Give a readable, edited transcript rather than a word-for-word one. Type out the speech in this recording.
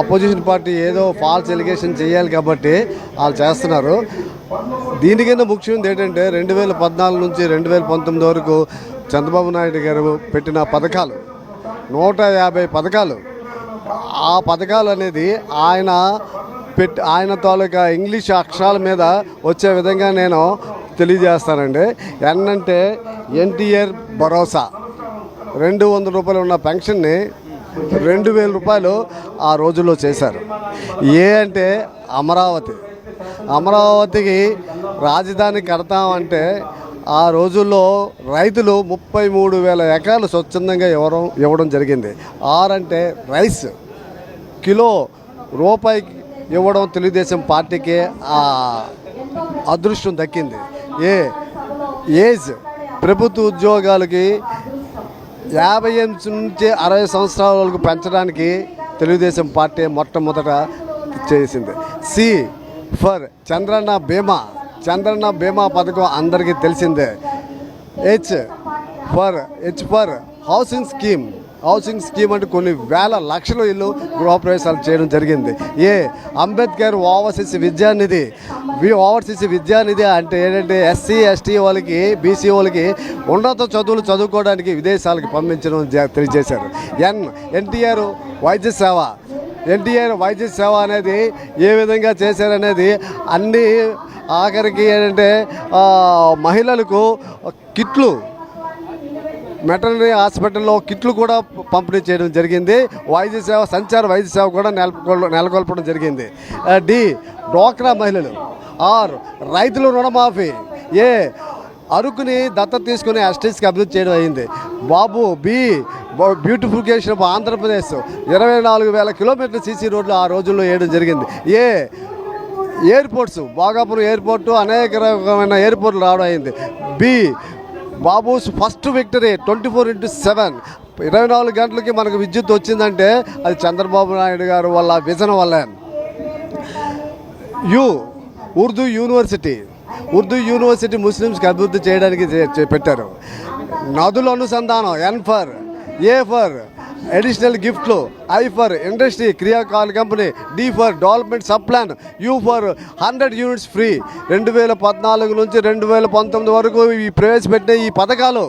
Opposition party ఏదో false allegation చేయాలి కాబట్టి వాళ్ళు చేస్తున్నారు. దీనికన్నా ముఖ్యమైనది ఏంటంటే 2014 నుంచి 2019 వరకు చంద్రబాబు నాయుడు గారు పెట్టిన పథకాలు 150 పథకాలు. ఆ పథకాలు అనేది ఆయన తాలూకా ఇంగ్లీష్ అక్షరాల మీద వచ్చే విధంగా నేను తెలియజేస్తానండి. అంటే ఎన్టీఆర్ భరోసా 200 రూపాయలు ఉన్న పెన్షన్ని 2000 రూపాయలు ఆ రోజుల్లో చేశారు. అంటే అమరావతికి రాజధాని కడతామంటే ఆ రోజుల్లో రైతులు 33,000 ఎకరాలు స్వచ్ఛందంగా ఇవ్వడం జరిగింది. అంటే రైస్ కిలో రూపాయికి ఇవ్వడం తెలుగుదేశం పార్టీకి ఆ అదృష్టం దక్కింది. ఏజ్ ప్రభుత్వ ఉద్యోగాలకి 58 నుంచి 60 సంవత్సరాల వరకు పెంచడానికి తెలుగుదేశం పార్టీ మొట్టమొదట చేసింది. ఫర్ చంద్రన్న బీమా పథకం అందరికీ తెలిసిందే. హెచ్ ఫర్ హౌసింగ్ స్కీమ్ అంటే కొన్ని వేల లక్షల ఇల్లు గృహప్రవేశాలు చేయడం జరిగింది. అంబేద్కర్ ఓవర్సీస్ విద్యానిధి అంటే ఏంటంటే ఎస్సీ ఎస్టీ వాళ్ళకి బీసీ వాళ్ళకి ఉన్నత చదువులు చదువుకోవడానికి విదేశాలకు పంపించడం తెలియజేశారు. ఎన్టీఆర్ వైద్య సేవ అనేది ఏ విధంగా చేశారనేది అన్నీ ఆఖరికి ఏంటంటే మహిళలకు కిట్లు మెటర్నరీ హాస్పిటల్లో కిట్లు కూడా పంపిణీ చేయడం జరిగింది. సంచార వైద్య సేవ కూడా నెలకొల్పడం జరిగింది. డ్వాక్రా మహిళలు. రైతుల రుణమాఫీ. అరకుని దత్తత తీసుకుని ఎస్టీస్కి అభివృద్ధి చేయడం అయింది. బ్యూటిఫికేషన్ ఆఫ్ ఆంధ్రప్రదేశ్ 24,000 కిలోమీటర్ల సీసీ రోడ్లు ఆ రోజుల్లో వేయడం జరిగింది. ఎయిర్పోర్ట్స్ భోగాపురం ఎయిర్పోర్టు అనేక రకమైన ఎయిర్పోర్ట్లు రావడం అయింది. బాబూస్ ఫస్ట్ విక్టరీ 24/7 24 గంటలకి మనకు విద్యుత్ వచ్చిందంటే అది చంద్రబాబు నాయుడు గారు వల్ల విజన్ వల్ల. ఉర్దూ యూనివర్సిటీ ముస్లిమ్స్కి అభివృద్ధి చేయడానికి పెట్టారు. నదుల అనుసంధానం. ఏ ఫర్ అడిషనల్ గిఫ్ట్లు. ఐ ఫర్ ఇండస్ట్రీ క్రియాకాల company. D for development sub plan. U for 100 units free. 2014 నుంచి 2019 వరకు ప్రవేశపెట్టిన ఈ పథకాలు